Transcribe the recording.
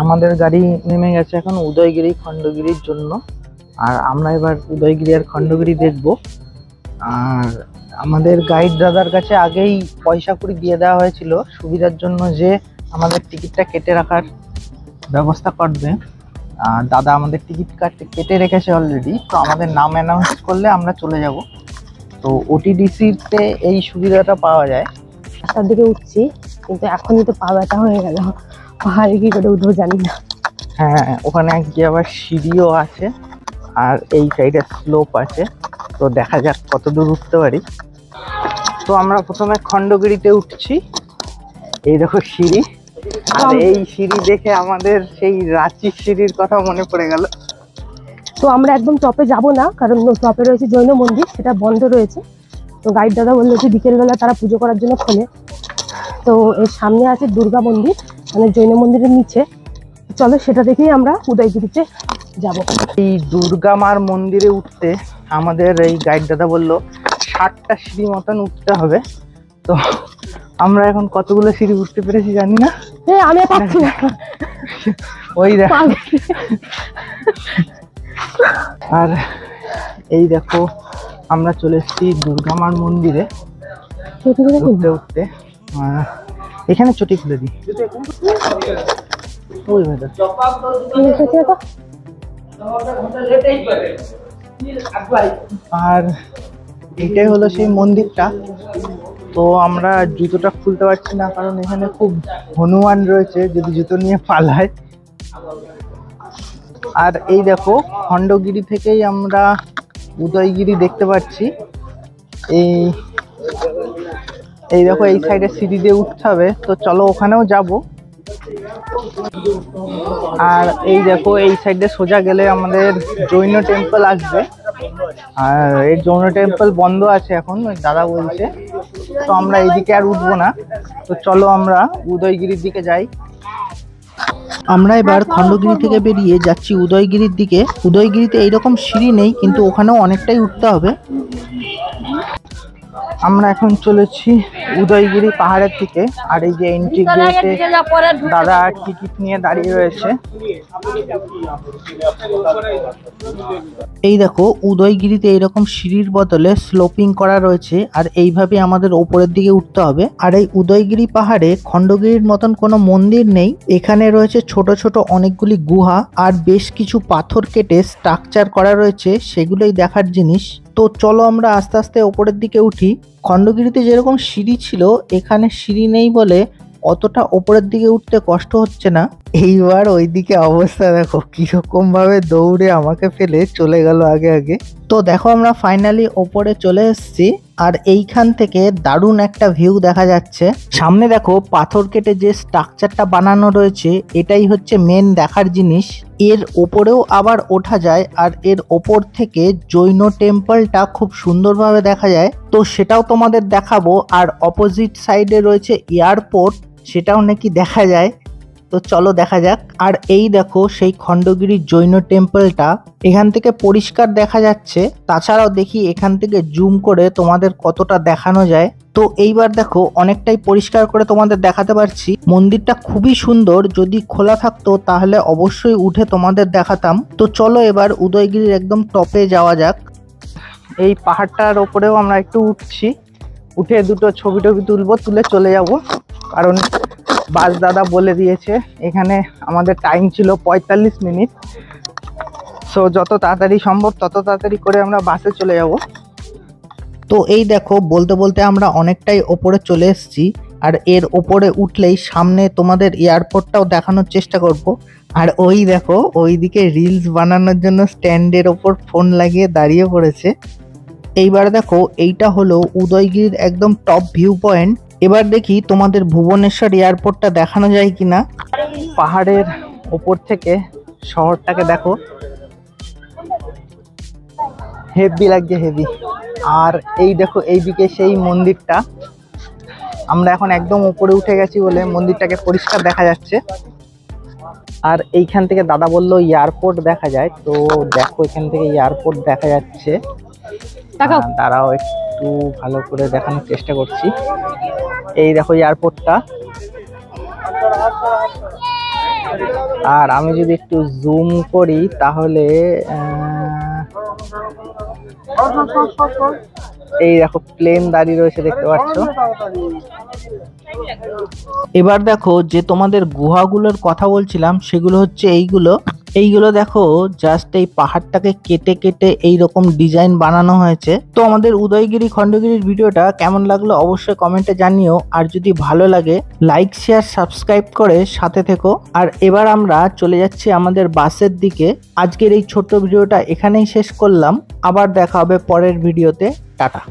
আমাদের গাড়ি নেমে গেছে এখন উদয়গিরি খণ্ডগিরির জন্য। আর আমরা এবার উদয়গিরি আর খণ্ডগিরি দেখব। আর আমাদের গাইড দাদার কাছে আগেই পয়সা কুড়ি দিয়ে দেওয়া হয়েছিল সুবিধার জন্য, যে আমাদের টিকিটটা কেটে রাখার ব্যবস্থা করবে। আর দাদা আমাদের টিকিট কেটে রেখেছে অলরেডি। তো আমাদের নাম অ্যানাউন্স করলে আমরা চলে যাব। তো ওটিডিসিতে এই সুবিধাটা পাওয়া যায়। রাস্তার দিকে উঠছি, কিন্তু এখনই তো পা ব্যথা হয়ে গেল, পাহাড়ে কি করে উঠবো জানি না। হ্যাঁ, ওখানে গিয়ে আবার সিঁড়িও আছে, আর এই সাইডে স্লোপ আছে। তো দেখা যাক কত দূর উঠতে পারি। তো আমরা প্রথমে খণ্ডগিরিতে উঠছি। এই দেখো সিঁড়ি, আর এই সিঁড়ি দেখে আমাদের সেই রাঁচির সিঁড়ির কথা মনে পড়ে গেল। তো আমরা একদম টপে যাব না, কারণ টপে রয়েছে জৈন মন্দির, সেটা বন্ধ রয়েছে। তো গাইড দাদা বললো যে বিকেলবেলা তারা পুজো করার জন্য খোলে। তো এর সামনে আছে দুর্গা মন্দির, মানে জৈন মন্দিরের নিচে। চলো সেটা দেখেই আমরা উদয়গিরিতে যাব। এই দুর্গা মার মন্দিরে উঠতে আমাদের এই গাইড দাদা বললো 60টা সিঁড়ি মতন উঠতে হবে। তো আমরা এখন কতগুলো সিঁড়ি উঠতে পেরেছি জানি না। আমি পাচ্ছি না, ওই দেখো। আর এই দেখো আমরা চলে এসেছি দুর্গা মার মন্দিরে উঠতে উঠতে। এখানে চটি খুলে দিই। ওই ভেতর আর এটাই হলো সেই মন্দিরটা। তো আমরা জুতোটা খুলতে পারছি না, কারণ এখানে খুব হনুমান রয়েছে, যদি জুতো নিয়ে পালায়। আর এই দেখো খণ্ডগিরি থেকেই আমরা উদয়গিরি দেখতে পাচ্ছি। এই দেখো এই সাইডে সিঁড়ি দিয়ে উঠতে হবে। তো চলো ওখানেও যাব। আর এই দেখো এই সাইডে সোজা গেলে আমাদের জৈন টেম্পল আসবে। আর এই জৈন টেম্পল বন্ধ আছে এখন, ওই দাদা বলছে। তো আমরা এইদিকে আর উঠবো না। তো চলো আমরা উদয়গিরির দিকে যাই। আমরা এবার খণ্ডগিরি থেকে বেরিয়ে যাচ্ছি উদয়গিরির দিকে। উদয়গিরিতে এইরকম সিঁড়ি নেই, কিন্তু ওখানেও অনেকটাই উঠতে হবে। আমরা এখন চলেছি উদয়গিরি পাহাড়ের দিকে। আর এই যে এন্ট্রি গেটে দাদা টিকিট নিয়ে দাঁড়িয়ে রয়েছে। এই দেখো উদয়গিরিতে এইরকম সিঁড়ির বদলে স্লোপিং করা রয়েছে, আর এইভাবে আমাদের ওপরের দিকে উঠতে হবে। আর এই উদয়গিরি পাহাড়ে খণ্ডগিরির মতন কোনো মন্দির নেই। এখানে রয়েছে ছোট ছোট অনেকগুলি গুহা, আর বেশ কিছু পাথর কেটে স্ট্রাকচার করা রয়েছে, সেগুলোই দেখার জিনিস। তো চলো আমরা আস্তে আস্তে ওপরের দিকে উঠি। খণ্ডগিরিতে যেরকম সিঁড়ি ছিল, এখানে সিঁড়ি নেই বলে অতটা ওপরের দিকে উঠতে কষ্ট হচ্ছে না। এইবার ওইদিকে অবস্থা দেখো, কিরকম ভাবে দৌড়ে আমাকে ফেলে চলে গেল আগে আগে। তো দেখো আমরা ফাইনালি ওপরে চলে এসেছি। আর এইখান থেকে দারুণ একটা ভিউ দেখা যাচ্ছে। সামনে দেখো পাথর কেটে যে স্ট্রাকচারটা বানানো রয়েছে, এটাই হচ্ছে মেন দেখার জিনিস। এর ওপরেও আবার ওঠা যায়, আর এর ওপর থেকে জৈন টেম্পলটা খুব সুন্দরভাবে দেখা যায়। তো সেটাও তোমাদের দেখাবো। আর অপোজিট সাইডে রয়েছে এয়ারপোর্ট, সেটাও নাকি দেখা যায়। তো চলো দেখা যাক। আর এই দেখো সেই খণ্ডগিরির জৈন টেম্পলটা, এখান থেকে পরিষ্কার দেখা যাচ্ছে। তাছাড়াও দেখি এখান থেকে জুম করে তোমাদের কতটা দেখানো যায়। তো এইবার দেখো অনেকটাই পরিষ্কার করে তোমাদের দেখাতে পারছি। মন্দিরটা খুবই সুন্দর, যদি খোলা থাকতো তাহলে অবশ্যই উঠে তোমাদের দেখাতাম। তো চলো এবার উদয়গিরির একদম টপে যাওয়া যাক। এই পাহাড়টার ওপরেও আমরা একটু উঠছি, উঠে দুটো ছবি টবি তুলবো, তুলে চলে যাব। কারণ বাস দাদা বলে দিয়েছে এখানে আমাদের টাইম ছিল 45 মিনিট। সো যত তাড়াতাড়ি সম্ভব তত তাড়াতাড়ি করে আমরা বাসে চলে যাব। তো এই দেখো বলতে বলতে আমরা অনেকটাই ওপরে চলে এসেছি। আর এর ওপরে উঠলেই সামনে তোমাদের এয়ারপোর্টটাও দেখানোর চেষ্টা করব। আর ওই দেখো ওইদিকে রিলস বানানোর জন্য স্ট্যান্ডের ওপর ফোন লাগিয়ে দাঁড়িয়ে পড়েছে। এইবার দেখো এইটা হলো উদয়গিরির একদম টপ ভিউ পয়েন্ট। এবার দেখি তোমাদের ভুবনেশ্বর এয়ারপোর্টটা দেখানো যায় কিনা। পাহাড়ের ওপর থেকে শহরটাকে দেখো, হেভি লাগছে, হেভি। আর এই দেখো এইদিকে সেই মন্দিরটা। আমরা এখন একদম উপরে উঠে গেছি বলে মন্দিরটাকে পরিষ্কার দেখা যাচ্ছে। আর এইখান থেকে দাদা বললো এয়ারপোর্ট দেখা যায়। তো দেখো এখান থেকে এয়ারপোর্ট দেখা যাচ্ছে। দাঁড়াও একটু ভালো করে দেখানোর চেষ্টা করছি। এই দেখো এয়ারপোর্টটা। আর আমি যদি একটু জুম করি তাহলে এই দেখো প্লেন দাঁড়িয়ে রয়েছে, দেখতে পাচ্ছ। এবার দেখো যে তোমাদের গুহাগুলোর কথা বলছিলাম সেগুলো হচ্ছে এইগুলো দেখো, জাস্ট এই পাহাড়টাকে কেটে কেটে এইরকম ডিজাইন বানানো হয়েছে। তো আমাদের উদয়গিরি খণ্ডগিরির ভিডিওটা কেমন লাগলো অবশ্যই কমেন্টে জানিও, আর যদি ভালো লাগে লাইক শেয়ার সাবস্ক্রাইব করে সাথে থেকো। আর এবার আমরা চলে যাচ্ছি আমাদের বাসের দিকে। আজকের এই ছোট্ট ভিডিওটা এখানেই শেষ করলাম, আবার দেখা হবে পরের ভিডিওতে। টাটা।